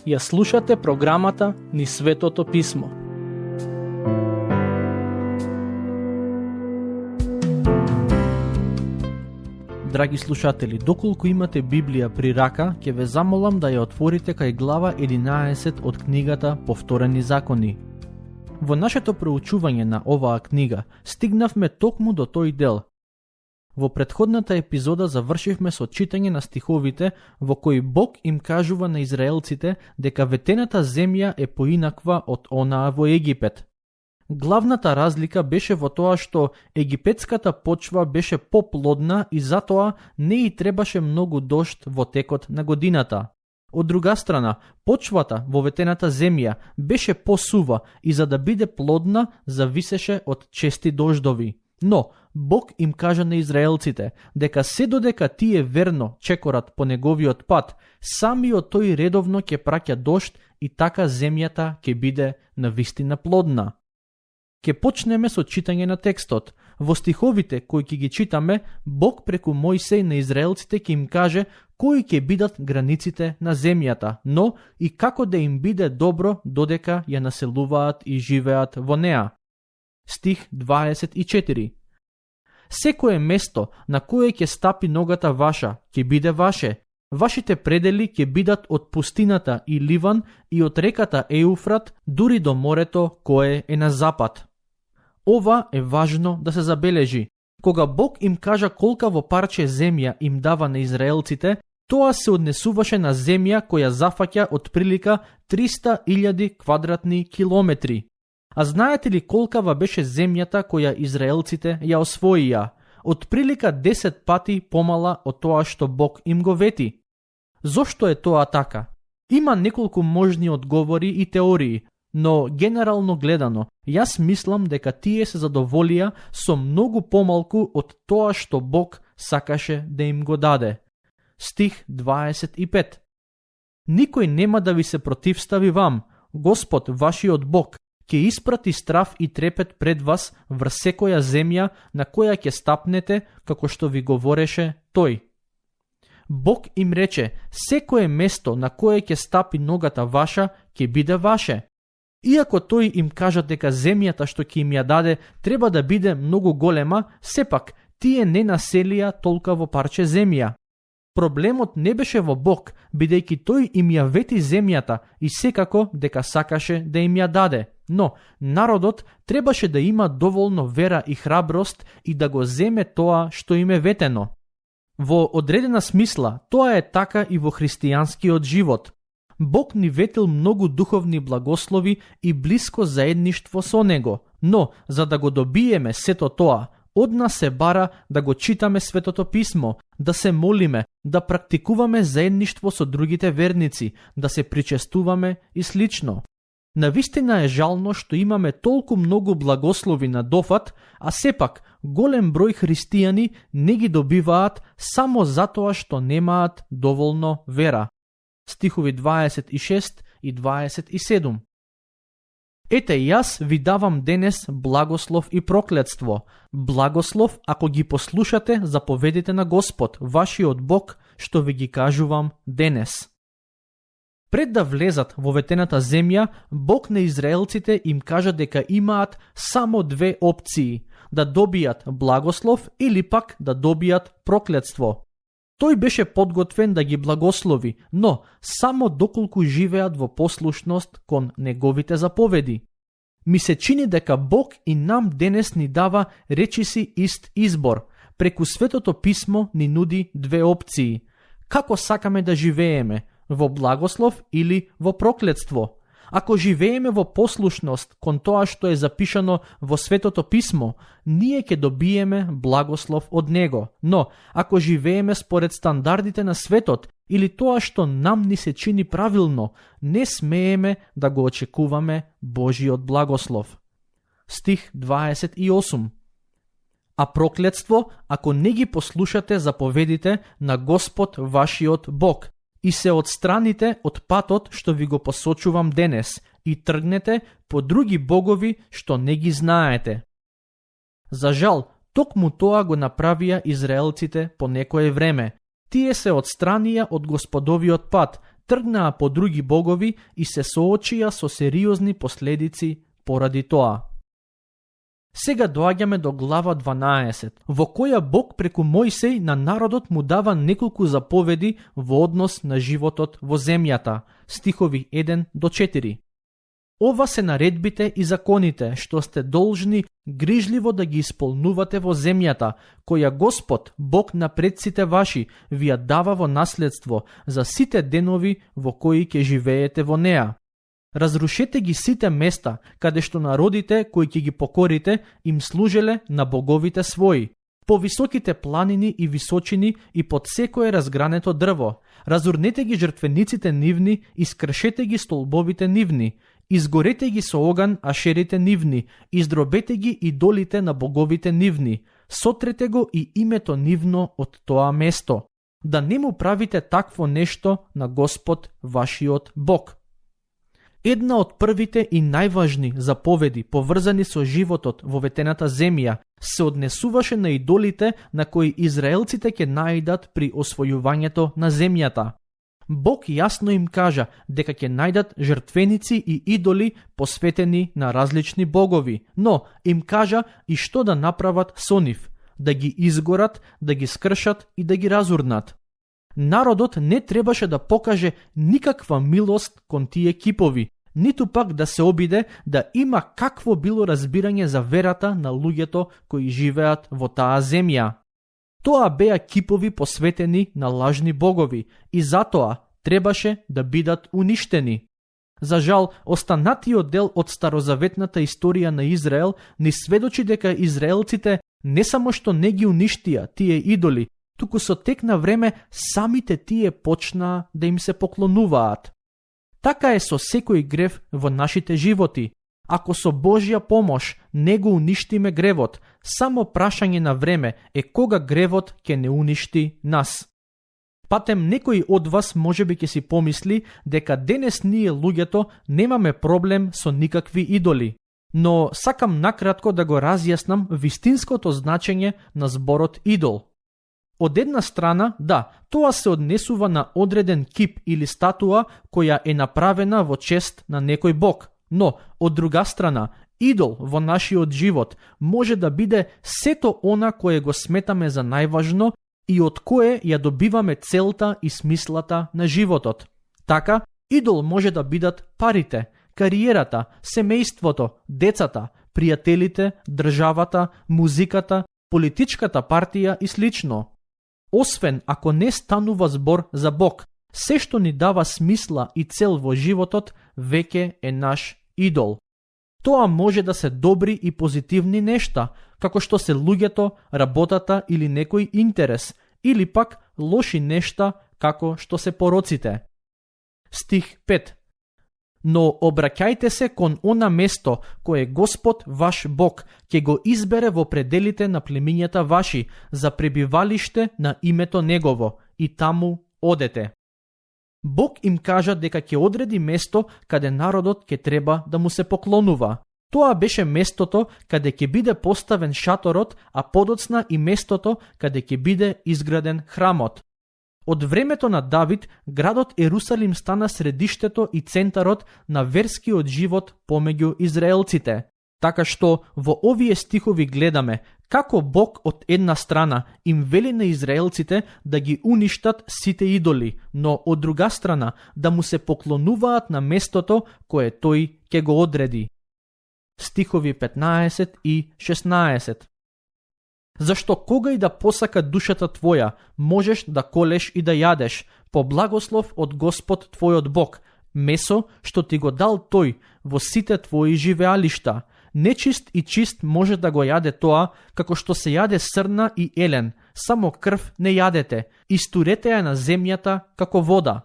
Ја слушате програмата Низ Светото Писмо. Драги слушатели, доколку имате Библија при рака, ќе ве замолам да ја отворите кај глава 11 од книгата Повторени закони. Во нашето проучување на оваа книга стигнавме токму до тој дел. Во претходната епизода завршивме со читање на стиховите во кои Бог им кажува на израелците дека ветената земја е поинаква од онаа во Египет. Главната разлика беше во тоа што египетската почва беше поплодна и затоа не и требаше многу дожд во текот на годината. Од друга страна, почвата во ветената земја беше посува и за да биде плодна зависеше од чести дождови. Но Бог им кажа на израелците дека се додека тие верно чекорат по неговиот пат, самиот тој редовно ќе праќа дожд и така земјата ќе биде навистина плодна. Ке почнеме со читање на текстот. Во стиховите кои ќе ги читаме, Бог преку Мојсей на израелците ќе им каже кои ќе бидат границите на земјата, но и како да им биде добро додека ја населуваат и живеат во неа. Стих 24. Секое место на кое ќе стапи ногата ваша, ќе биде ваше. Вашите предели ќе бидат од пустината и Ливан и од реката Еуфрат дури до морето кое е на запад. Ова е важно да се забележи. Кога Бог им кажа колка во парче земја им дава на израелците, тоа се однесуваше на земја која зафаќа од прилика 300.000 квадратни километри. А знаете ли колкава беше земјата која израелците ја освоија? Од прилика 10 пати помала од тоа што Бог им го вети. Зошто е тоа така? Има неколку можни одговори и теории, но генерално гледано, јас мислам дека тие се задоволија со многу помалку од тоа што Бог сакаше да им го даде. Стих 25. Никој нема да ви се противстави вам, Господ, вашиот Бог, ќе испрати страв и трепет пред вас врз секоја земја на која ќе стапнете, како што ви говореше тој. Бог им рече, секое место на кое ќе стапи ногата ваша, ќе биде ваше. Иако тој им кажа дека земјата што ќе им ја даде треба да биде многу голема, сепак тие не населија толка во парче земја. Проблемот не беше во Бог, бидејќи тој им ја вети земјата и секако дека сакаше да им ја даде. Но народот требаше да има доволно вера и храброст и да го земе тоа што им е ветено. Во одредена смисла, тоа е така и во христијанскиот живот. Бог ни ветил многу духовни благослови и блиско заедништво со Него, но за да го добиеме сето тоа, од нас се бара да го читаме Светото Писмо, да се молиме, да практикуваме заедништво со другите верници, да се причестуваме и слично. Навистина е жално што имаме толку многу благослови на дофат, а сепак голем број христијани не ги добиваат само затоа што немаат доволно вера. Стихови 26 и 27. Ете, јас ви давам денес благослов и проклетство. Благослов ако ги послушате заповедите на Господ, вашиот Бог, што ви ги кажувам денес. Пред да влезат во ветената земја, Бог на израелците им кажа дека имаат само две опции: да добијат благослов или пак да добијат проклетство. Тој беше подготвен да ги благослови, но само доколку живеат во послушност кон неговите заповеди. Ми се чини дека Бог и нам денес ни дава речиси ист избор. Преку Светото Писмо ни нуди две опции. Како сакаме да живееме? Во благослов или во проклетство? Ако живееме во послушност кон тоа што е запишано во Светото Писмо, ние ќе добиеме благослов од Него. Но, ако живееме според стандардите на светот или тоа што нам ни се чини правилно, не смееме да го очекуваме Божиот благослов. Стих 28. А проклетство, ако не ги послушате заповедите на Господ вашиот Бог, и се отстраните од патот што ви го посочувам денес и тргнете по други богови што не ги знаете. За жал, Токму тоа го направија израелците по некое време. Тие се отстранија од Господовиот пат, тргнаа по други богови и се соочија со сериозни последици поради тоа. Сега доаѓаме до глава 12, во која Бог преку Мојсей на народот му дава неколку заповеди во однос на животот во земјата, стихови 1 до 4. Ова се наредбите и законите што сте должни грижливо да ги исполнувате во земјата, која Господ, Бог на предците ваши, ви ја дава во наследство за сите денови во кои ќе живеете во неа. Разрушете ги сите места, каде што народите кои ќе ги покорите им служеле на боговите своји, по високите планини и височини и под секое разгрането дрво. Разурнете ги жртвениците нивни и скршете ги столбовите нивни. Изгорете ги со оган ашерите нивни, издробете ги идолите на боговите нивни, сотрете го и името нивно од тоа место. Да не му правите такво нешто на Господ вашиот Бог. Една од првите и најважни заповеди поврзани со животот во ветената земја се однесуваше на идолите на кои израелците ќе најдат при освојувањето на земјата. Бог јасно им кажа дека ќе најдат жртвеници и идоли посветени на различни богови, но им кажа и што да направат со нив, да ги изгорат, да ги скршат и да ги разурнат. Народот не требаше да покаже никаква милост кон тие кипови, ниту пак да се обиде да има какво било разбирање за верата на луѓето кои живеат во таа земја. Тоа беа кипови посветени на лажни богови и затоа требаше да бидат уништени. За жал, останатиот дел од старозаветната историја на Израел ни сведочи дека израелците не само што не ги уништија тие идоли, туку со тек на време самите тие почнаа да им се поклонуваат. Така е со секој грев во нашите животи. Ако со Божја помош не го уништиме гревот, само прашање на време е кога гревот ќе не уништи нас. Патем некој од вас можеби ќе си помисли дека денес ние луѓето немаме проблем со никакви идоли, но сакам накратко да го разјаснам вистинското значење на зборот идол. Од една страна, да, тоа се однесува на одреден кип или статуа која е направена во чест на некој бог, но од друга страна, идол во нашиот живот може да биде сето она кое го сметаме за најважно и од кое ја добиваме целта и смислата на животот. Така, идол може да бидат парите, кариерата, семејството, децата, пријателите, државата, музиката, политичката партија и слично. Освен ако не станува збор за Бог, се што ни дава смисла и цел во животот веќе е наш идол. Тоа може да се добри и позитивни нешта, како што се луѓето, работата или некој интерес, или пак лоши нешта, како што се пороците. Стих 5. Но обраќајте се кон она место кое Господ ваш Бог ќе го избере во пределите на племињата ваши за пребивалиште на името Негово и таму одете. Бог им кажа дека ќе одреди место каде народот ќе треба да му се поклонува. Тоа беше местото каде ќе биде поставен шаторот, а подоцна и местото каде ќе биде изграден храмот. Од времето на Давид, градот Ерусалим стана средиштето и центарот на верскиот живот помеѓу израелците. Така што во овие стихови гледаме како Бог од една страна им вели на израелците да ги уништат сите идоли, но од друга страна да му се поклонуваат на местото кое тој ќе го одреди. Стихови 15 и 16. Зашто кога и да посака душата твоја, можеш да колеш и да јадеш, по благослов од Господ твојот Бог, месо што ти го дал тој во сите твои живеалишта. Нечист и чист може да го јаде тоа, како што се јаде срна и елен, само крв не јадете, истурете ја на земјата како вода.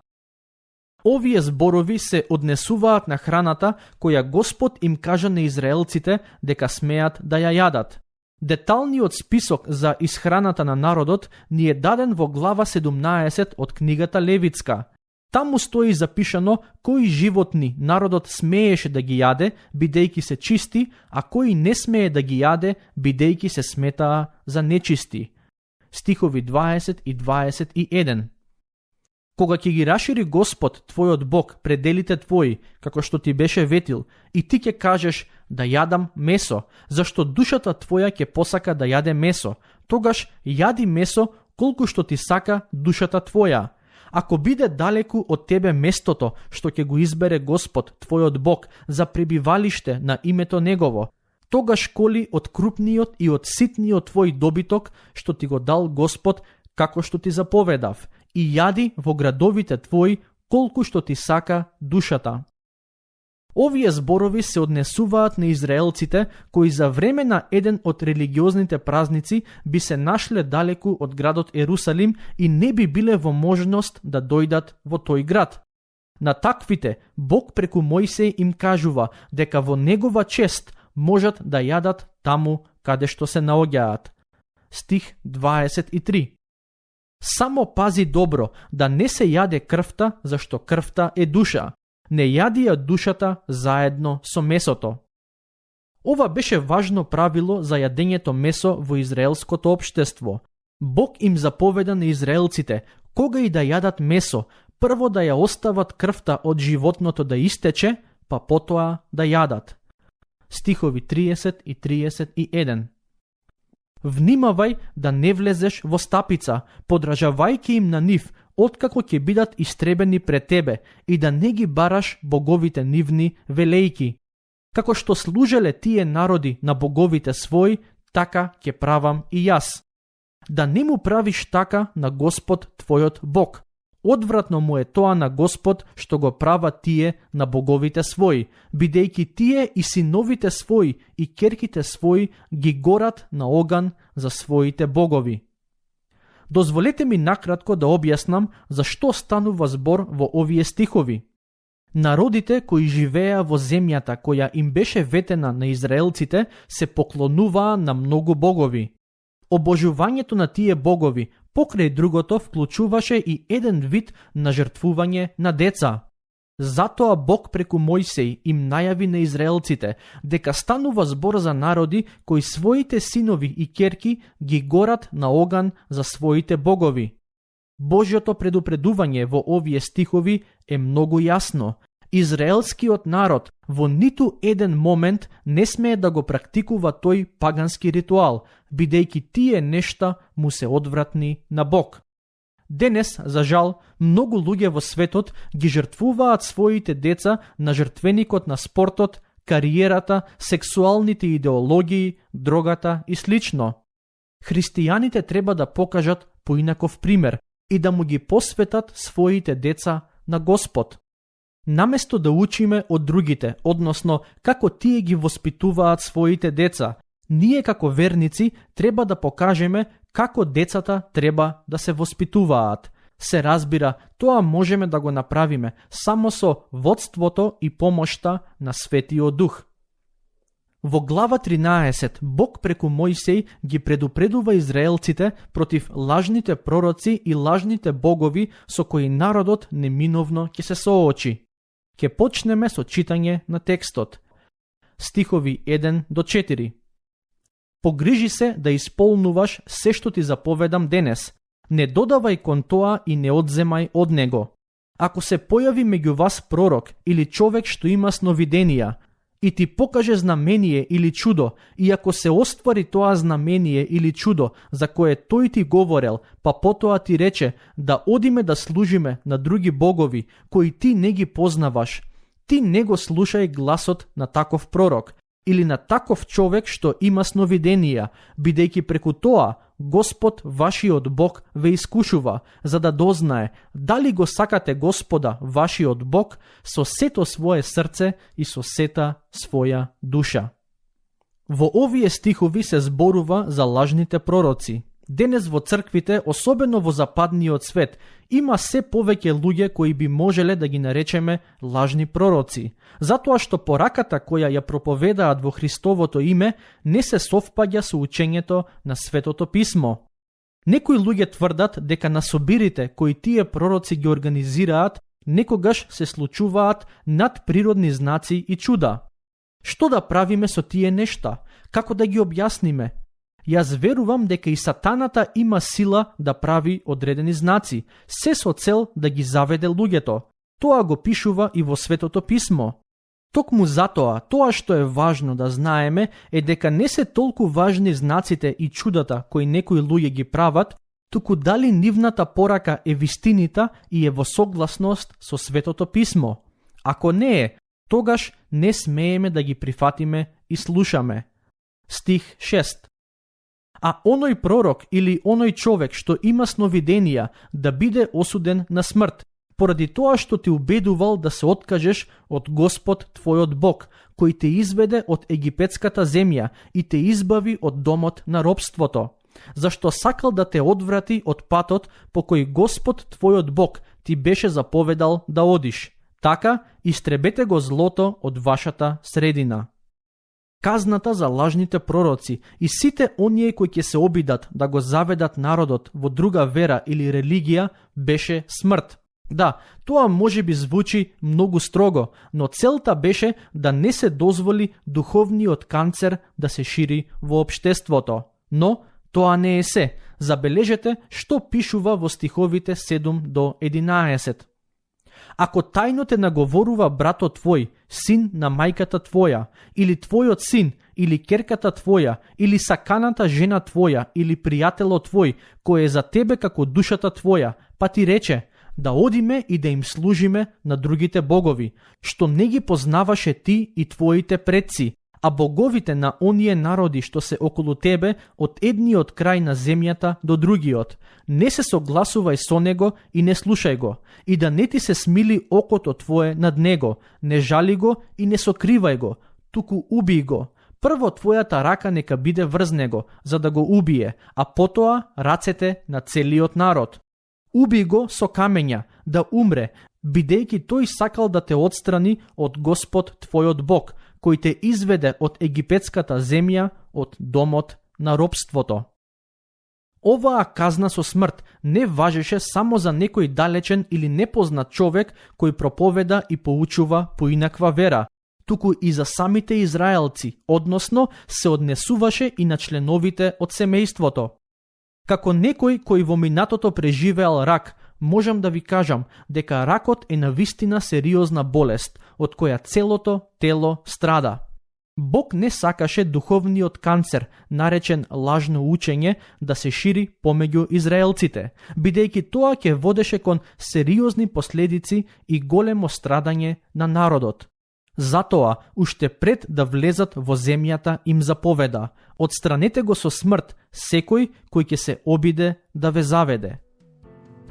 Овие зборови се однесуваат на храната која Господ им кажа на израелците дека смеат да ја јадат. Деталниот список за исхраната на народот ни е даден во глава 17 од книгата Левитска. Таму стои запишано кои животни народот смееше да ги јаде, бидејќи се чисти, а кои не смее да ги јаде, бидејќи се сметаа за нечисти. Стихови 20 и 21. Кога ќе ги расшири Господ, твојот Бог, пределите твои, како што ти беше ветил, и ти ќе кажеш да јадам месо, зашто душата твоја ќе посака да јаде месо, тогаш јади месо колку што ти сака душата твоја. Ако биде далеку од тебе местото што ќе го избере Господ, твојот Бог, за пребивалиште на името Негово, тогаш коли од крупниот и од ситниот твој добиток, што ти го дал Господ, како што ти заповедав, и јади во градовите твои колку што ти сака душата. Овие зборови се однесуваат на израелците кои за време на еден од религиозните празници би се нашле далеку од градот Ерусалим и не би биле во можност да дојдат во тој град. На таквите Бог преку Мојсей им кажува дека во негова чест можат да јадат таму каде што се наоѓаат. Стих 23. Само пази добро да не се јаде крвта, зашто крвта е душа. Не јади ја душата заедно со месото. Ова беше важно правило за јадењето месо во израелското општество. Бог им заповеда на израелците, кога и да јадат месо, прво да ја остават крвта од животното да истече, па потоа да јадат. Стихови 30 и 31. Внимавај да не влезеш во стапица, подражавајќи им на нив, откако ќе бидат истребени пред тебе, и да не ги бараш боговите нивни, велејки. Како што служеле тие народи на боговите своји, така ќе правам и јас. Да не му правиш така на Господ твојот Бог. Одвратно му е тоа на Господ што го прават тие на боговите своји, бидејќи тие и синовите своји и ќерките своји ги горат на оган за своите богови. Дозволете ми накратко да објаснам за што станува збор во овие стихови. Народите кои живееа во земјата која им беше ветена на израелците се поклонуваа на многу богови. Обожувањето на тие богови покрај другото вклучуваше и еден вид на жртвување на деца. Затоа Бог преку Мојсей им најави на израелците дека станува збор за народи кои своите синови и ќерки ги горат на оган за своите богови. Божјото предупредување во овие стихови е многу јасно. Израелскиот народ во ниту еден момент не смее да го практикува тој пагански ритуал, бидејќи тие нешта му се одвратни на Бог. Денес, за жал, многу луѓе во светот ги жртвуваат своите деца на жртвеникот на спортот, кариерата, сексуалните идеологии, дрогата и слично. Христијаните треба да покажат поинаков пример и да му ги посветат своите деца на Господ. Наместо да учиме од другите, односно како тие ги воспитуваат своите деца, ние како верници треба да покажеме како децата треба да се воспитуваат. Се разбира, тоа можеме да го направиме само со водството и помошта на Светиот Дух. Во глава 13 Бог преку Мојсей ги предупредува израелците против лажните пророци и лажните богови со кои народот неминовно ќе се соочи. Ќе почнеме со читање на текстот. Стихови 1 до 4. Погрижи се да исполнуваш се што ти заповедам денес. Не додавај кон тоа и не одземај од него. Ако се појави меѓу вас пророк или човек што има сновиденија и ти покаже знамение или чудо, и ако се оствари тоа знамение или чудо за кое тој ти говорел, па потоа ти рече да одиме да служиме на други богови кои ти не ги познаваш, ти не го слушај гласот на таков пророк или на таков човек што има сновиденија, бидејќи преку тоа Господ вашиот Бог ве искушува, за да дознае дали го сакате Господа вашиот Бог со сето свое срце и со сета своја душа. Во овие стихови се зборува за лажните пророци. Денес во црквите, особено во западниот свет, има се повеќе луѓе кои би можеле да ги наречеме лажни пророци, затоа што пораката која ја проповедаат во Христовото име не се совпаѓа со учењето на Светото Писмо. Некои луѓе тврдат дека на собирите кои тие пророци ги организираат Некогаш се случуваат надприродни знаци и чуда. Што да правиме со тие нешта? Како да ги објасниме? Јас верувам дека и сатаната има сила да прави одредени знаци, се со цел да ги заведе луѓето. Тоа го пишува и во Светото писмо. Токму затоа, тоа што е важно да знаеме е дека не се толку важни знаците и чудата кои некои луѓе ги прават, туку дали нивната порака е вистинита и е во согласност со Светото писмо. Ако не е, тогаш не смееме да ги прифатиме и слушаме. Стих 6. А оној пророк или оној човек што има сновиденија да биде осуден на смрт, поради тоа што ти убедувал да се откажеш од Господ твојот Бог, кој те изведе од египетската земја и те избави од домот на робството, зашто сакал да те одврати од патот по кој Господ твојот Бог ти беше заповедал да одиш. Така, истребете го злото од вашата средина. Казната за лажните пророци и сите оние кои ќе се обидат да го заведат народот во друга вера или религија беше смрт. Да, тоа може би звучи многу строго, но целта беше да не се дозволи духовниот канцер да се шири во општеството. Но тоа не е се. Забележете што пишува во стиховите 7 до 11. Ако тајно те наговорува братот твој, син на мајката твоја, или твојот син, или керката твоја, или саканата жена твоја, или пријателот твој, кој е за тебе како душата твоја, па ти рече, да одиме и да им служиме на другите богови, што не ги познаваше ти и твоите предци, а боговите на оние народи што се околу тебе од едниот крај на земјата до другиот. Не се согласувај со него и не слушај го, и да не ти се смили окото твое над него, не жали го и не сокривај го, туку убий го. Прво твојата рака нека биде врз него, за да го убие, а потоа рацете на целиот народ. Убий го со камења, да умре, бидејќи тој сакал да те отстрани од Господ твојот Бог, кој те изведе од египетската земја, од домот на робството. Оваа казна со смрт не важеше само за некој далечен или непознат човек кој проповеда и поучува поинаква вера, туку и за самите израелци, односно се однесуваше и на членовите од семејството. Како некој кој во минатото преживеал рак, можам да ви кажам дека ракот е навистина сериозна болест, од која целото тело страда. Бог не сакаше духовниот канцер, наречен лажно учење, да се шири помеѓу израелците, бидејќи тоа ќе водеше кон сериозни последици и големо страдање на народот. Затоа, уште пред да влезат во земјата, им заповеда: отстранете го со смрт секој кој ќе се обиде да ве заведе.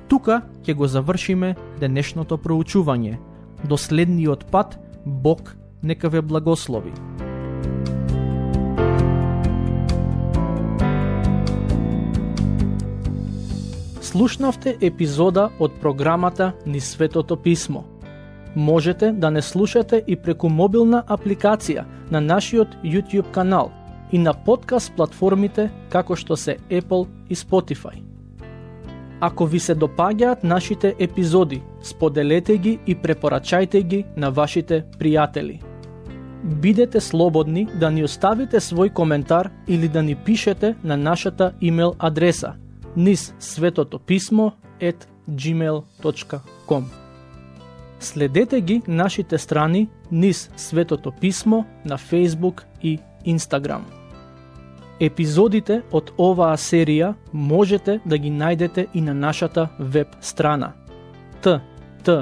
Тука ќе го завршиме денешното проучување. До следниот пат, Бог нека ве благослови. Слушнавте епизода од програмата Низ Светото писмо. Можете да не слушате и преку мобилна апликација на нашиот YouTube канал и на подкаст платформите како што се Apple и Spotify. Ако ви се допаѓаат нашите епизоди, споделете ги и препорачајте ги на вашите пријатели. Бидете слободни да ни оставите свој коментар или да ни пишете на нашата имейл адреса nizsvetotopисmo@gmail.com. Следете ги нашите страни Низ Светото писмо на Facebook и Instagram. Епизодите од оваа серија можете да ги најдете и на нашата веб страна ttb.twr.org.